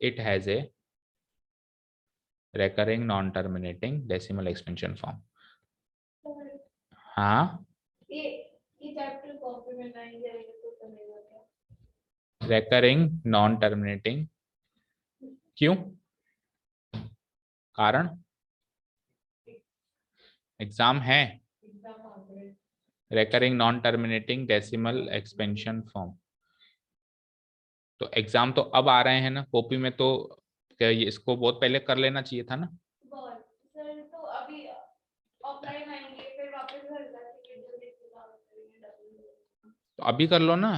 it has a recurring non-terminating decimal expansion form. हाँ, ये chapter copy में नहीं जाएगा तो चलेगा क्या? recurring non-terminating, क्यों? कारण एग्जाम है, recurring non-terminating decimal expansion form। तो एग्जाम तो अब आ रहे हैं ना, कॉपी में तो क्या ये इसको बहुत पहले कर लेना चाहिए था ना। सर तो अभी ऑफलाइन आएंगे फिर वापस घर जाके वीडियो देख के काम करेंगे, तो अभी कर लो ना,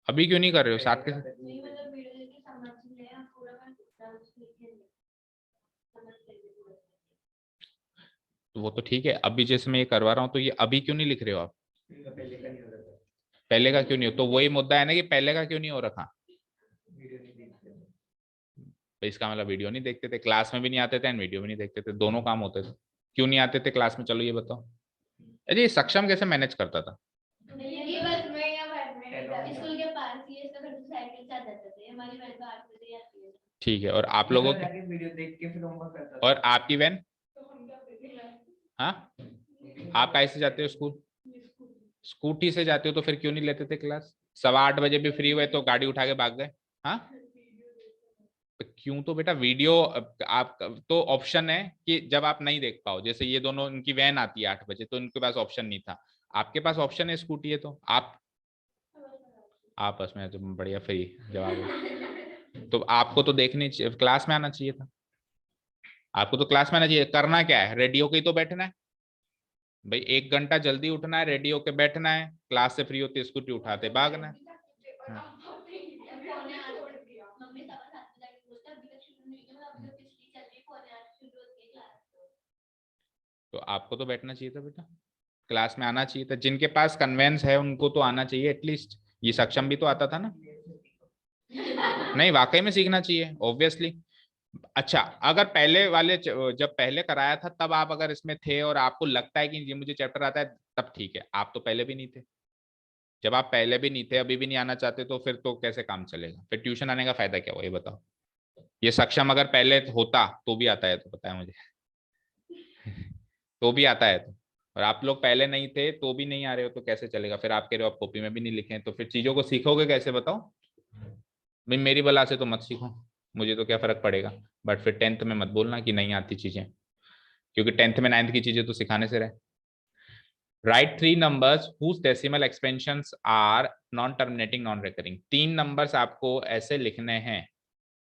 अभी क्यों नहीं कर रहे हो साथ के साथ? नहीं मतलब वीडियो देख के समझ ले आप पूरा मैं डाउट्स लिखे समझ लेंगे। तो वो तो ठीक है, अभी जैसे मैं ये करवा रहा हूँ तो ये अभी क्यों नहीं लिख रहे हो आप? पहले का नहीं हो रहा था, पहले का क्यों नहीं हो? तो वही मुद्दा है ना कि पहले का क्यों नहीं हो रखा। वीडियो नहीं देखते। तो इसका मतलब वीडियो नहीं देखते थे, क्लास में भी नहीं आते थे एंड वीडियो भी नहीं देखते थे, दोनों काम होते थे। क्यों नहीं आते थे क्लास में, चलो ये बताओ। अरे ये सक्षम कैसे मैनेज करता था? ये बस मैं यहाँ बैठने स्कूल के पास ही है, इसका घर से साइकिल से आ जाते थे, हमारी वैन तो 8 बजे आती है। ठीक है, और आप लोगों की, जाके वीडियो देख के फिर होमवर्क करता था। और आपकी वैन? तो हम क्या करेंगे? हाँ, आप कैसे जाते हो स्कूल? स्कूटी से जाते हो, तो फिर क्यों नहीं लेते थे क्लास? 8:15 बजे भी फ्री हुए तो गाड़ी उठा के भाग गए। हाँ, क्यों? तो बेटा वीडियो आप तो ऑप्शन है कि जब आप नहीं देख पाओ, जैसे ये दोनों इनकी वैन आती है 8 बजे, तो इनके पास ऑप्शन नहीं था, आपके पास ऑप्शन है स्कूटी है, तो आप आपस में तो बढ़िया फ्री जवाब है। तो आपको तो देखनी चाहिए, क्लास में आना चाहिए था, आपको तो क्लास में आना चाहिए। करना क्या है, रेडियो के ही तो बैठना है भाई, 1 घंटा जल्दी उठना है, रेडियो के बैठना है, क्लास से फ्री होती है स्कूटी उठाते भागना है। हाँ। तो आपको तो बैठना चाहिए था बेटा, क्लास में आना चाहिए था, जिनके पास कन्वेंस है उनको तो आना चाहिए एटलीस्ट। ये सक्षम भी तो आता था ना। नहीं वाकई में सीखना चाहिए ऑब्वियसली। अच्छा, अगर पहले वाले जब पहले कराया था तब आप अगर इसमें थे और आपको लगता है कि ये मुझे चैप्टर आता है, तब ठीक है, आप तो पहले भी नहीं थे। जब आप पहले भी नहीं थे, अभी भी नहीं आना चाहते, तो फिर तो कैसे काम चलेगा, फिर ट्यूशन आने का फायदा क्या हुआ ये बताओ। ये सक्षम अगर पहले होता तो भी आता है, तो पता है मुझे तो भी आता है तो, और आप लोग पहले नहीं थे तो भी नहीं आ रहे हो, तो कैसे चलेगा फिर? आप कह रहे हो आप कॉपी में भी नहीं लिखे, तो फिर चीजों को सीखोगे कैसे बताओ भाई? मेरी बला से तो मत सीखो, मुझे तो क्या फर्क पड़ेगा, बट फिर 10th में मत बोलना कि नहीं आती चीजें, क्योंकि 10th में 9th की चीजें तो सिखाने से रहे। Right 3 numbers whose decimal expansions are non terminating non recurring. 3 numbers आपको ऐसे लिखने हैं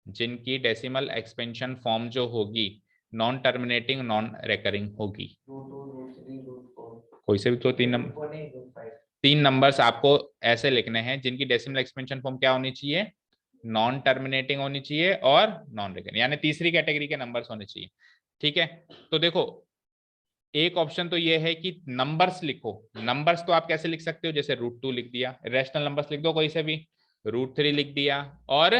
जिनकी डेसिमल एक्सपेंशन फॉर्म जो होगी नॉन टर्मिनेटिंग नॉन रिकरिंग होगी। कोई से भी तो 3 नंबर्स आपको ऐसे लिखने हैं जिनकी डेसिमल एक्सपेंशन फॉर्म क्या होनी चाहिए, नॉन टर्मिनेटिंग होनी चाहिए और नॉन रिकरिंग, यानी तीसरी कैटेगरी के नंबर्स होने चाहिए। ठीक है, तो देखो एक ऑप्शन तो ये है कि नंबर्स लिखो। नंबर्स तो आप कैसे लिख सकते हो, जैसे √2 लिख दिया, रेशनल नंबर्स लिख दो कोई से भी, √3 लिख दिया और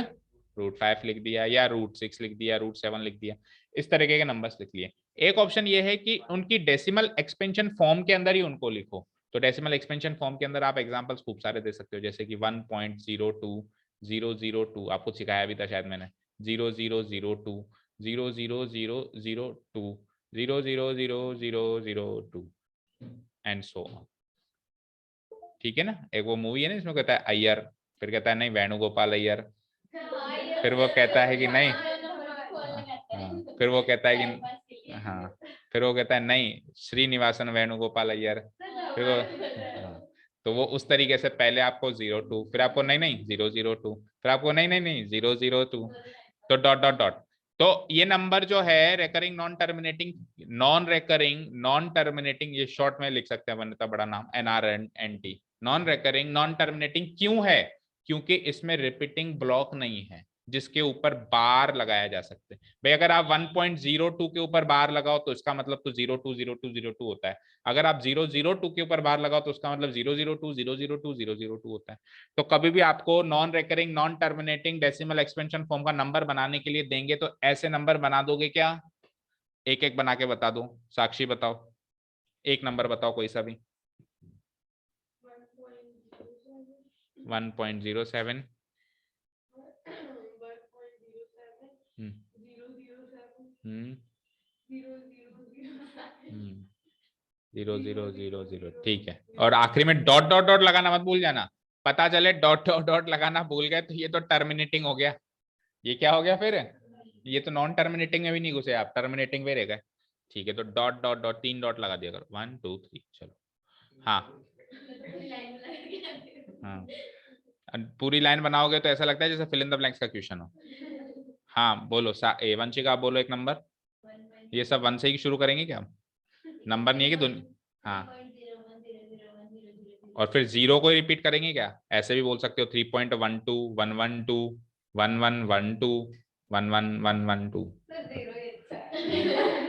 √5 लिख दिया, या √6 लिख दिया, √7 लिख दिया, इस तरीके के नंबर्स लिख लिए। एक ऑप्शन ये है कि उनकी डेसिमल एक्सपेंशन फॉर्म के अंदर ही उनको लिखो। तो डेसिमल एक्सपेंशन फॉर्म के अंदर आप एग्जांपल्स खूब सारे दे सकते हो, जैसे कि 1.02002 आपको सिखाया भी था शायद मैंने, 0002 00002 00002 एंड सो ऑन। ठीक है ना, एक वो मूवी है ना इसमें कहता है अय्यर, फिर कहता है नहीं वेणुगोपाल अय्यर, फिर वो कहता है कि नहीं, फिर वो कहता है कि हाँ, फिर वो कहता है नहीं श्रीनिवासन वेणुगोपाल अय्यर, फिर वो तो वो उस तरीके से पहले आपको 02, फिर आपको नहीं 002, फिर आपको नहीं 002, तो डॉट डॉट डॉट। तो ये नंबर जो है recurring non terminating, non recurring non terminating, ये शॉर्ट में लिख सकते हैं वरना बड़ा नाम NRNT, non recurring non terminating क्यों है? क्योंकि इसमें रिपीटिंग ब्लॉक नहीं है जिसके ऊपर बार लगाया जा सकते। भाई अगर आप 1.02 के ऊपर बार लगाओ तो इसका मतलब तो 020202 होता है, अगर आप 002 के ऊपर बार लगाओ तो उसका मतलब 002 होता है। तो कभी भी आपको non recurring non terminating decimal expansion form का नंबर बनाने के लिए देंगे तो ऐसे नंबर बना दोगे क्या? एक एक बना के बता दो। साक्षी बताओ, एक नंबर बताओ कोई सा भी। 1.07 0000, ठीक है, और आखिरी में डॉट डॉट डॉट लगाना मत भूल जाना, पता चले डॉट डॉट डॉट लगाना भूल गए तो ये तो टर्मिनेटिंग हो गया, ये क्या हो गया फिर, ये तो नॉन टर्मिनेटिंग में भी नहीं घुसे आप, टर्मिनेटिंग में रह गए। ठीक है, तो डॉट डॉट डॉट 3 डॉट लगा दिया करो, 1 2 3 चलो। हाँ हाँ, पूरी लाइन बनाओगे तो ऐसा लगता है जैसे फिल इन द ब्लैंक्स का क्वेश्चन हो। हाँ बोलो वंशिका, आप बोलो एक नंबर, ये सब 1 से ही शुरू करेंगे क्या? नंबर नहीं है कि हाँ, और फिर 0 को रिपीट करेंगे क्या? ऐसे भी बोल सकते हो 3.12 112 1112 11112।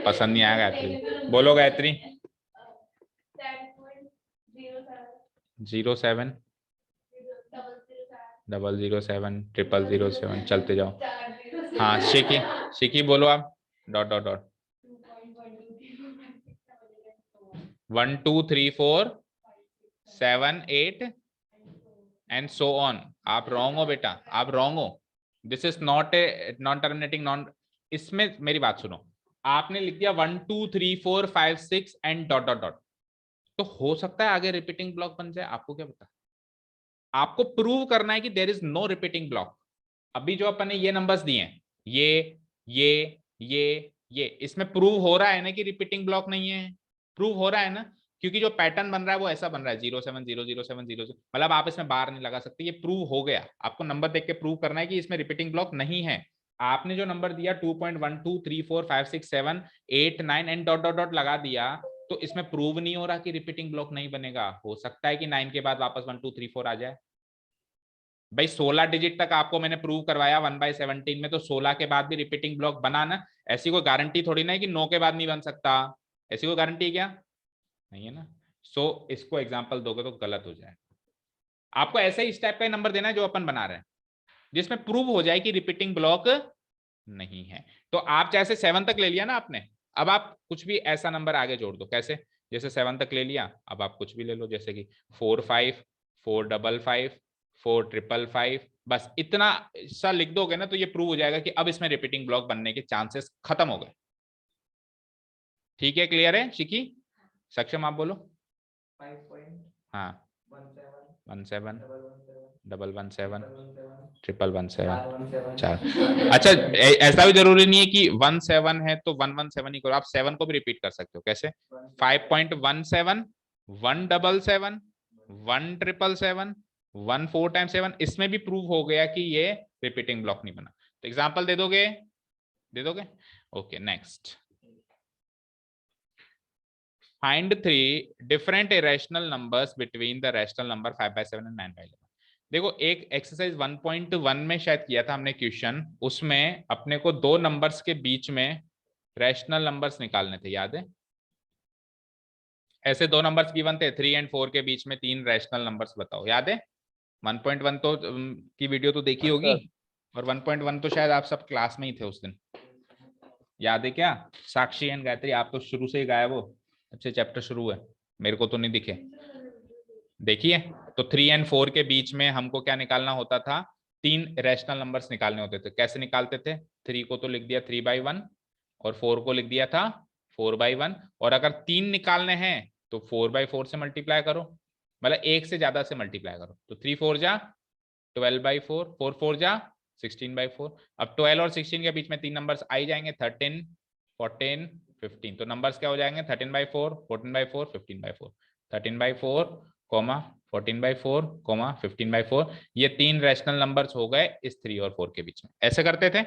पसंद नहीं आया गायत्री, बोलो गायत्री। 07 007 0007, चलते जाओ। हाँ शिकी, शिकी बोलो आप, dot dot dot 1 2 3 4 7 8 and so on. आप रॉन्ग हो बेटा, आप रॉन्ग हो, this is not a non terminating non. इसमें मेरी बात सुनो, आपने लिख दिया 1 2 3 4 5 6 एंड डॉट डॉट डॉट, तो हो सकता है आगे रिपीटिंग ब्लॉक बन जाए, आपको क्या पता। आपको प्रूव करना है कि there is no repeating block. अभी जो अपन ने ये नंबर्स दिए हैं ये इसमें प्रूव हो रहा है ना कि रिपीटिंग ब्लॉक नहीं है, प्रूव हो रहा है ना, क्योंकि जो पैटर्न बन रहा है वो ऐसा बन रहा है 0700700, मतलब आप इसमें बार नहीं लगा सकते, ये प्रूव हो गया। आपको नंबर देख के प्रूव करना है कि इसमें रिपीटिंग ब्लॉक नहीं है। आपने जो नंबर दिया 2.12345678 9 एंड डॉट डॉट डॉट लगा दिया, तो इसमें प्रूव नहीं हो रहा कि रिपीटिंग ब्लॉक नहीं बनेगा। हो सकता है कि 9 के बाद वापस 1 2 3 4 आ जाए। भाई 16 डिजिट तक आपको मैंने प्रूव करवाया 1/17 में, तो 16 के बाद भी रिपीटिंग ब्लॉक बना ना। ऐसी कोई गारंटी थोड़ी ना है कि 9 के बाद नहीं बन सकता, ऐसी कोई गारंटी है क्या? नहीं है ना। सो इसको एग्जांपल दोगे तो गलत हो जाए। आपको ऐसे ही इस टाइप का नंबर देना है जो अपन बना रहे हैं, जिसमें प्रूव हो जाए कि रिपीटिंग ब्लॉक नहीं है। तो आप जैसे 7 तक ले लिया ना आपने, अब आप कुछ भी ऐसा नंबर आगे जोड़ दो। कैसे? जैसे 7 तक ले लिया, अब आप कुछ भी ले लो, जैसे कि 45 455 4555, बस इतना सा लिख दोगे ना, तो ये प्रूव हो जाएगा कि अब इसमें रिपीटिंग ब्लॉक बनने के चांसेस खत्म हो गए। ठीक है, क्लियर है शिकी? सक्षम आप बोलो। 5.17 हाँ 17 117 117 117 4। अच्छा ऐसा भी जरूरी नहीं है कि 17 है तो 117 ही करो, आप 7 को भी रिपीट कर सकते हो। कैसे? 5.17 177 1777 1 4 टाइम 7, इसमें भी प्रूव हो गया कि ये रिपीटिंग ब्लॉक नहीं बना। तो एग्जांपल दे दोगे? दे दोगे? Okay next. Find 3 different irrational numbers between the rational number 5/7 and 9/11। देखो एक एक्सरसाइज 1.1 में शायद किया था हमने क्वेश्चन, उसमें अपने को दो नंबर्स के बीच में रैशनल नंबर्स निकालने थे, याद है? ऐसे दो नंबर्स गिवन थे 3 और 4 के बीच में 3 रैशनल नंबर्स बताओ, याद है? 1.1 तो की वीडियो तो देखी होगी, और 1.1 तो शायद आप सब क्लास में ही थे उस दिन, याद है क्या? साक्षी एंड गायत्री, आप तो शुरू से ही गायब हो, अच्छे चैप्टर शुरू है, मेरे को तो नहीं दिखे। देखिए, तो 3 और 4 के बीच में हमको क्या निकालना होता था? 3 रैशनल नंबर्स निकालने होते थे। कैसे निकालते थे? 3 को तो लिख दिया 3/1 और 4 को लिख दिया था 4/1, और अगर 3 निकालने हैं तो 4/4 से मल्टीप्लाई करो, मतलब एक से ज्यादा से मल्टीप्लाई करो। तो 3 4 जा 12/4, 4 4 जा 16/4। अब 12 और 16 के बीच में 3 नंबर्स आ ही जाएंगे, 13 14 15। तो नंबर्स क्या हो जाएंगे? 13/4 14/4 15/4, 13/4 14/4 15/4। ये 3 रैशनल नंबर्स हो गए इस 3 और 4 के बीच में। ऐसे करते थे।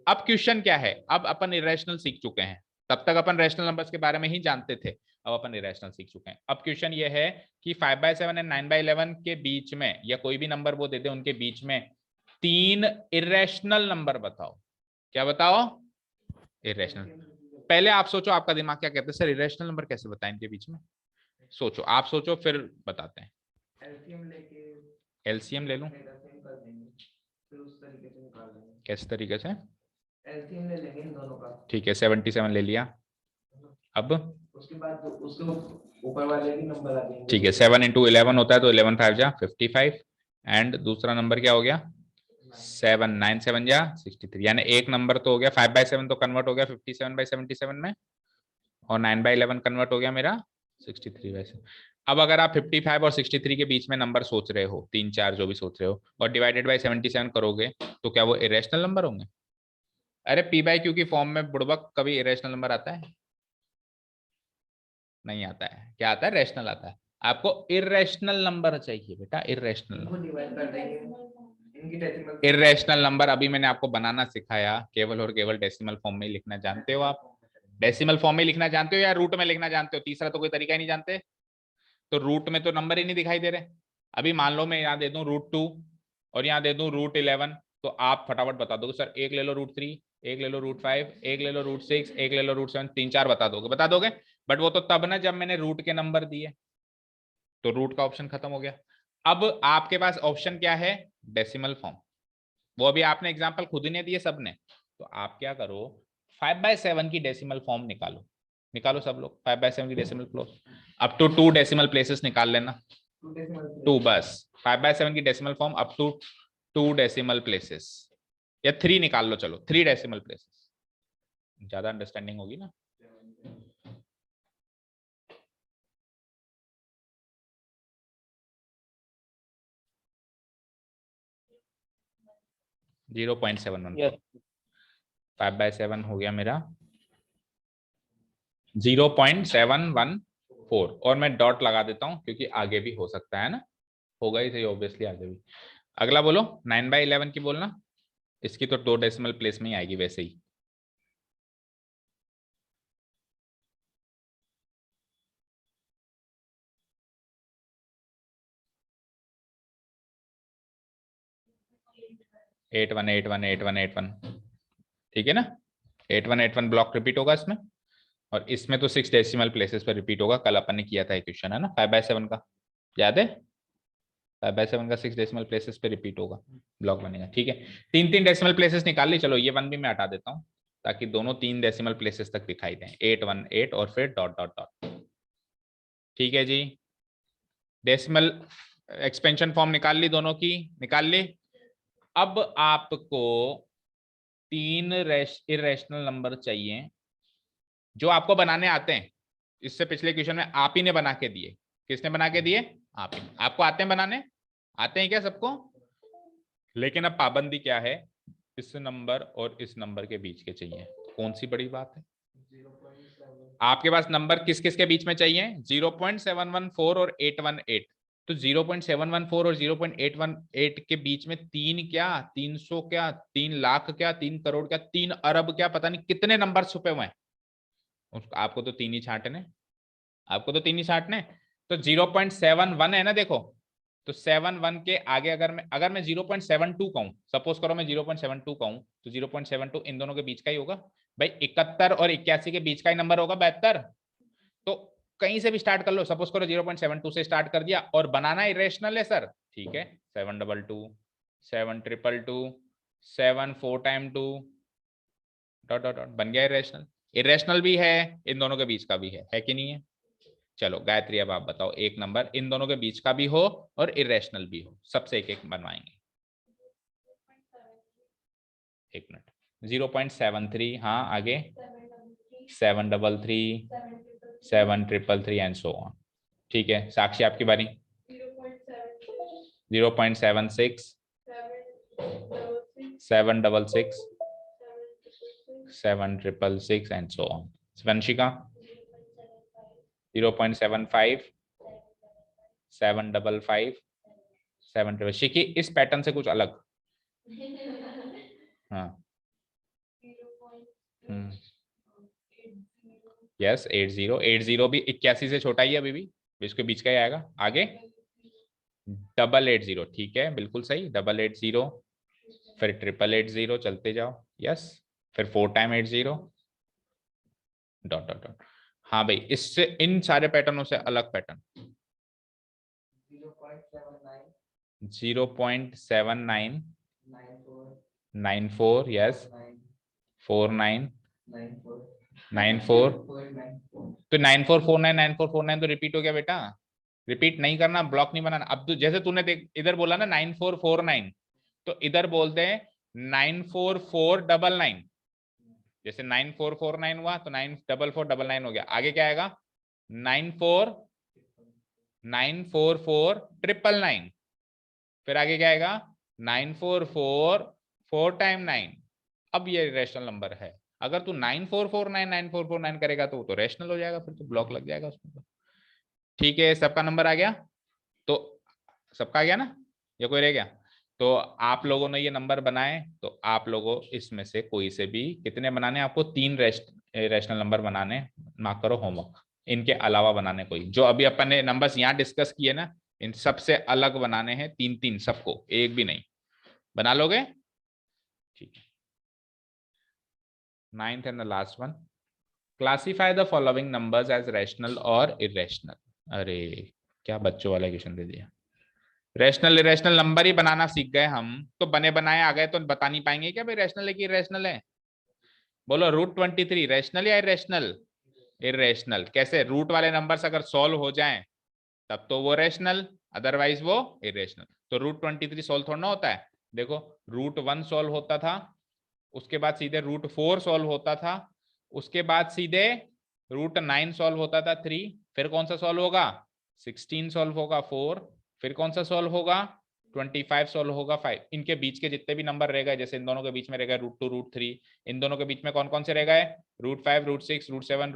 अब क्वेश्चन क्या है? अब अपन इरेशनल सीख चुके हैं, तब तक अपन रैशनल नंबर्स के बारे में ही जानते थे, अब अपन इरेशनल सीख चुके हैं। अब क्वेश्चन ये है कि 5/7 एंड 9/11 के बीच में, या कोई भी नंबर वो दे दे, उनके बीच में 3 इरेशनल नंबर बताओ। क्या बताओ? इरेशनल। पहले आप सोचो, आपका दिमाग क्या कहता है, सर इरेशनल नंबर कैसे बताएं इनके बीच में? सोचो, आप सोचो, फिर बताते हैं। एलसीएम ले लूं? फिर उस तरीके से निकाल देंगे। किस तरीके से? एलसीएम ले लेंगे इन दोनों का। ठीक है, 77 ले लिया। अब उसके बाद उसके ऊपर वाले भी नंबर आ जाएंगे। ठीक है, 7 × 11 होता है, तो 11 5 जा 55, एंड दूसरा नंबर क्या हो गया? 7 9 7 जा 63, यानी एक नंबर तो हो गया। 5/7 तो कन्वर्ट हो गया 57/77 में, और 9/11 कन्वर्ट हो गया मेरा 63/7। अब अगर आप 55 और 63 के बीच में नंबर सोच रहे हो, 3 4 जो भी सोच रहे हो, और डिवाइडेड बाय 77 करोगे, तो क्या वो इरेशनल नंबर होंगे? अरे p/q की फॉर्म में बुड़बक कभी इरेशनल नंबर आता है? नहीं आता है। क्या आता है? रैशनल आता है। आपको इरेशनल नंबर चाहिए बेटा, इरेशनल नंबर। डिवाइड कर देंगे इनकी डेसिमल। इरेशनल नंबर अभी मैंने आपको बनाना सिखाया, केवल और केवल डेसिमल फॉर्म में ही लिखना जानते हो आप? डेसिमल फॉर्म में लिखना जानते हो या रूट में लिखना जानते हो? तीसरा तो कोई तरीका ही नहीं जानते। तो रूट में तो नंबर ही नहीं दिखाई दे रहे। अभी मान लो मैं यहाँ दे दूं √2 और यहाँ दे दूं √11, तो आप फटाफट बता दोगे सर एक ले लो √3, एक ले लो √5, एक ले लो √6, एक ले लो √7, 3 4 बता दोगे। बट वो तो तब ना जब मैंने रूट के नंबर दिए, तो रूट का ऑप्शन खत्म हो गया। अब आपके पास ऑप्शन क्या है? Decimal form. वो अभी आपने एग्जांपल खुद ही ने दिए सबने। तो आप क्या करो, 5/7 की डेसिमल फॉर्म निकालो। निकालो सब लोग 5/7 की decimal form. Up to 2 decimal places निकाल लेना। 2 बस। 5/7 की decimal form up to 2 decimal places, या 3 निकाल लो, चलो 3 डेसिमल प्लेसेस, ज्यादा अंडरस्टैंडिंग होगी ना। 0.71। Yes. 5/7 हो गया मेरा 0.714 और मैं डॉट लगा देता हूं क्योंकि आगे भी हो सकता है ना, होगा ही सही ऑब्वियसली आगे भी। अगला बोलो 9/11 की बोलना, इसकी तो 2 डेसिमल प्लेस में ही आएगी वैसे ही। एट वन 8 1 ठीक है ना, 8 1 ब्लॉक रिपीट होगा इसमें, और इसमें तो 6 डेसिमल प्लेसेस पर रिपीट होगा। कल अपन ने किया था क्वेश्चन है ना 5/7 का, याद है? 5/7 का 6 डेसिमल प्लेसेस पे रिपीट होगा, ब्लॉक बनेगा। ठीक है, 3 डेसिमल प्लेसेस निकाल ली। चलो ये 1 भी मैं हटा देता हूँ ताकि दोनों 3 डेसिमल प्लेसेस तक दिखाई दें। 8 1 8 और फिर डॉट डॉट डॉट। ठीक है जी, डेसिमल एक्सपेंशन फॉर्म निकाल ली, दोनों की निकाल ली। अब आपको 3 इरेशनल नंबर चाहिए जो आपको बनाने आते हैं। इससे पिछले क्वेश्चन में आप ही ने बना के दिए। किसने बना के दिए? आप ही। आपको आते हैं बनाने? आते हैं क्या सबको? लेकिन अब पाबंदी क्या है, इस नंबर और इस नंबर के बीच के चाहिए। कौन सी बड़ी बात है? 0.7 आपके पास नंबर किस किस के बीच में चाहिए? 0.714 और 818। तो 0.714 और 0.818 के बीच में 3 क्या, 300 क्या, 3 लाख क्या, 3 करोड़ क्या, 3 अरब क्या, पता नहीं कितने नंबर छुपे हुए हैं। आपको तो 3 ही छांटने, आपको तो 3 ही छांटने। तो 0.71 है ना, देखो तो 71 के आगे अगर मैं 0.72 कहूं, सपोज करो मैं 0.72 कहूं, तो 0.72 इन दोनों के बीच का ही होगा भाई। 71 और 81 के बीच का ही नंबर होगा 72। तो कहीं से भी स्टार्ट कर लो, सपोज करो 0.72 से स्टार्ट कर दिया और बनाना इरेशनल है सर, ठीक है। 722 722 7 4 टाइम 2 डॉट डॉट डॉट बन गया इरेशनल। इरेशनल भी है, इन दोनों के बीच का भी है कि नहीं है? चलो गायत्री अब आप बताओ एक नंबर इन दोनों के बीच का भी हो और इरेशनल भी हो, सबसे एक एक बनवाएंगे। एक मिनट, 0.73, हाँ आगे 733 733 एंड सो ऑन। ठीक है साक्षी आपकी बारी। 0.76 766 766 एंड सो ऑन। वंशिका 0.75 755 7 शिकी इस पैटर्न से कुछ अलग। हाँ यस 80 भी 81 से छोटा ही है अभी भी, इसके बीच का ही आएगा। आगे 880, ठीक है बिल्कुल सही, 880 फिर 880 चलते जाओ, यस फिर 4 टाइम 80 डॉट डॉट डॉट। हाँ भाई इससे इन सारे पैटर्नों से अलग पैटर्न 0.79 94 यस 49 94। तो 9449 9449 तो रिपीट हो गया बेटा, रिपीट नहीं करना, ब्लॉक नहीं बनाना। अब तो जैसे तूने देख इधर बोला ना 9449, तो इधर बोलते हैं 94499। जैसे 9449 हुआ तो 94499 हो गया। आगे क्या आएगा? 9494499। फिर आगे क्या आएगा? 944 4 टाइम 9। अब ये रेशनल नंबर है। अगर तू 9449 9449 करेगा तो वो तो रेशनल हो जाएगा, फिर तो ब्लॉक लग जाएगा उसमें तो। ठीक है सबका नंबर आ गया, तो सबका आ गया ना, या कोई रह गया? तो आप लोगों ने ये नंबर बनाए, तो आप लोगों इसमें से कोई से भी कितने बनाने, आपको 3 रेशनल नंबर बनाने, मार्क करो होमवर्क। इनके अलावा बनाने कोई, जो अभी अपन ने नंबर्स यहाँ डिस्कस किए ना, इन सबसे अलग बनाने हैं 3 सबको, एक भी नहीं। बना लोगे? ठीक है। 9th and the last one, classify the following numbers as rational और इरेशनल। अरे क्या बच्चों वाला क्वेश्चन दे दिया। रैशनल इरेशनल नंबर ही बनाना सीख गए हम, तो बने बनाए आ गए तो बता नहीं पाएंगे क्या भाई रैशनल है कि इरेशनल है? बोलो √23 रैशनल या इरेशनल? इरेशनल। कैसे? रूट वाले नंबर्स अगर सॉल्व हो जाएं तब तो वो रैशनल, अदरवाइज वो इरेशनल। तो √23 सॉल्व थोड़ा ना होता है। देखो √1 सॉल्व होता था, उसके बाद सीधे √4 सॉल्व होता था, उसके बाद सीधे √9 सॉल्व होता था 3, फिर कौन सा सॉल्व होगा? 16 सॉल्व होगा 4, फिर कौन सा सॉल्व होगा? 25 सोल्व होगा 5, इनके बीच के जितने भी नंबर रह गए, जैसे इन दोनों के बीच में रह गए √2 √3, इन दोनों के बीच में कौन कौन से रह गए, √5 √6 √7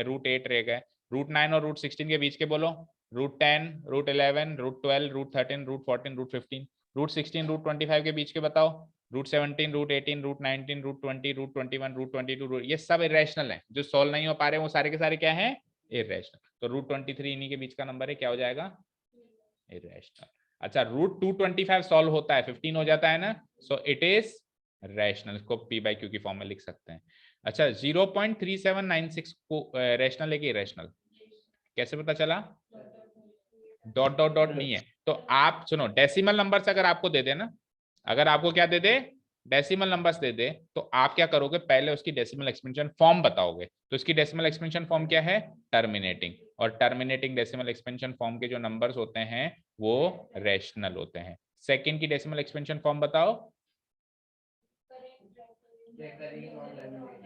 √8 रह गए, √9 और √16 के बीच के बोलो, √10 √11 √12 √13 √14 √15, √16 √25 के बीच के बताओ, √17 √18 √19 √20 √21 √22, ये सब इरेशनल है, जो सोल्व नहीं हो पा रहे वो सारे के सारे क्या है, इरेशनल। तो √23 इन्हीं के बीच का नंबर है, क्या हो जाएगा, इरेशनल। अच्छा, √225 सॉल्व होता है 15 हो जाता है ना, सो इट इज रैशनल, इसको p/q की फॉर्म में लिख सकते हैं। अच्छा, 0.3796 को रैशनल है कि इरेशनल, कैसे पता चला, डॉट डॉट डॉट नहीं है तो आप सुनो, डेसिमल नंबर्स अगर आपको दे दे ना, अगर आपको क्या दे दे, डेसिमल नंबर्स दे दे, तो आप क्या करोगे, पहले उसकी डेसिमल एक्सपेंशन फॉर्म बताओगे। तो इसकी डेसिमल एक्सपेंशन फॉर्म क्या है, टर्मिनेटिंग, और टर्मिनेटिंग डेसिमल एक्सपेंशन फॉर्म के जो नंबर्स होते हैं वो रैशनल होते हैं। सेकंड की डेसिमल एक्सपेंशन फॉर्म बताओ,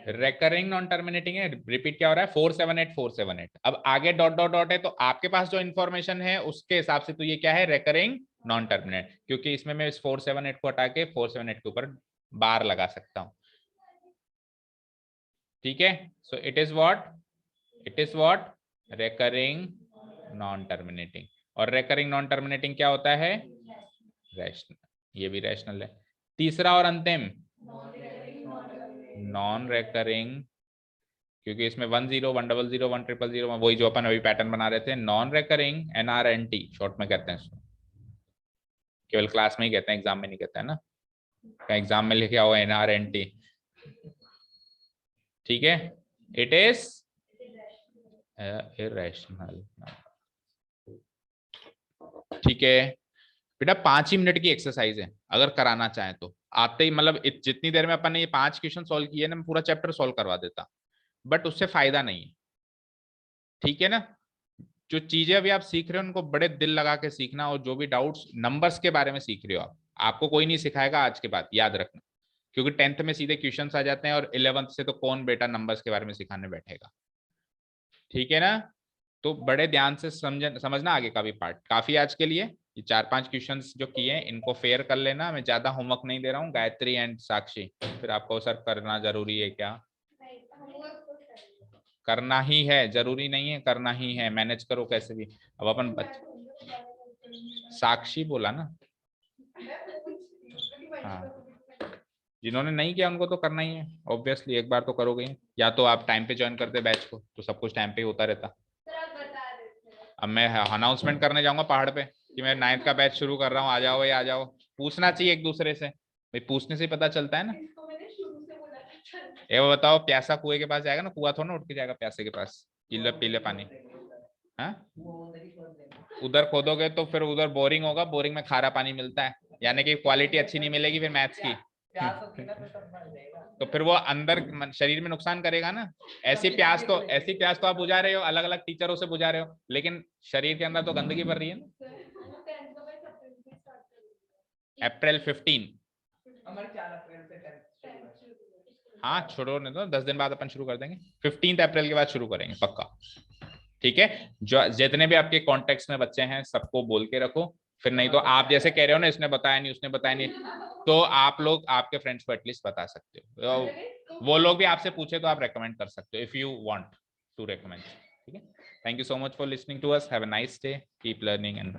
रेकरिंग नॉन टर्मिनेटिंग है, रिपीट क्या हो रहा है, 478 478। अब आगे डॉट डॉट डॉट है, तो आपके पास जो इंफॉर्मेशन है उसके हिसाब से तो ये क्या है, रेकरिंग नॉन टर्मिनेट, क्योंकि इसमें मैं इस 478 को हटा के 478 के ऊपर बार लगा सकता हूं। ठीक है, so it is what recurring non terminating. और रेकरिंग नॉन टर्मिनेटिंग क्या होता है, रैशनल, ये भी रैशनल है। तीसरा और अंतिम नॉन रेकरिंग, क्योंकि इसमें 10 100 100 1000 वही जो अपन अभी पैटर्न बना रहे थे, नॉन रेकरिंग, NRNT शॉर्ट में कहते हैं इसको, केवल क्लास में ही कहते हैं, एग्जाम में नहीं कहते हैं ना, एग्जाम में लिखे आओ NRNT। ठीक है, इट इज इरेशनल। ठीक है बेटा, 5 ही मिनट की एक्सरसाइज है, अगर कराना चाहें तो आते ही, मतलब जितनी देर में अपन ने ये 5 क्वेश्चन सॉल्व किए ना, मैं पूरा चैप्टर सॉल्व करवा देता, बट उससे फायदा नहीं है। ठीक है ना, जो चीजें अभी आप सीख रहे हो उनको बड़े दिल लगा के सीखना, और जो भी डाउट्स नंबर्स के बारे में सीख रहे हो आपको कोई नहीं सिखाएगा आज के बाद, याद रखना, क्योंकि 10th में सीधे क्वेश्चंस आ जाते हैं, और 11th से तो कौन बेटा नंबर्स के बारे में सिखाने बैठेगा। ठीक है ना, तो बड़े ध्यान से समझना आगे का भी पार्ट। काफी आज के लिए ये 4-5 क्वेश्चंस जो किए हैं इनको फेयर कर लेना, मैं ज्यादा होमवर्क नहीं दे रहा हूँ। गायत्री एंड साक्षी, फिर आपको सर करना जरूरी है क्या, करना ही है, जरूरी नहीं है, करना ही है, मैनेज करो कैसे भी। अब अपन साक्षी बोला ना, हाँ, जिन्होंने नहीं किया उनको तो करना ही है ऑब्वियसली, एक बार तो करोगे ही, या तो आप टाइम पे ज्वाइन करते बैच को तो सब कुछ टाइम पे ही होता रहता। अब मैं अनाउंसमेंट करने जाऊंगा पहाड़ पे कि मैं 9th का बैच शुरू कर रहा हूँ, आ जाओ या आ जाओ, पूछना चाहिए एक दूसरे से भाई, पूछने से पता चलता है ना। ये वो बताओ, प्यासा कुएं के पास जाएगा ना, कुआं थोड़ा ना उठ के जाएगा प्यासे के पास, पीले पीले पानी, हाँ उधर खोदोगे तो फिर उधर बोरिंग होगा, बोरिंग में खारा पानी मिलता है, यानी कि क्वालिटी अच्छी नहीं मिलेगी फिर मैथ्स की, तो फिर वो अंदर शरीर में नुकसान करेगा ना। ऐसी प्यास तो आप बुझा रहे हो, अलग अलग टीचरों से बुझा रहे हो, लेकिन शरीर के अंदर तो गंदगी भर रही है ना। अप्रैल 15, हाँ छोड़ो नहीं तो 10 दिन बाद अपन शुरू कर देंगे, 15 अप्रैल के बाद शुरू करेंगे पक्का। ठीक है, जो जितने भी आपके कॉन्टेक्ट्स में बच्चे हैं सबको बोल के रखो, फिर नहीं तो आप जैसे कह रहे हो ना, इसने बताया नहीं उसने बताया नहीं, तो आप लोग आपके फ्रेंड्स को एटलीस्ट बता सकते हो, वो लोग भी आपसे पूछे तो आप रेकमेंड कर सकते हो if you want to recommend. ठीक है, thank you so much for listening to us, have a nice day, keep learning and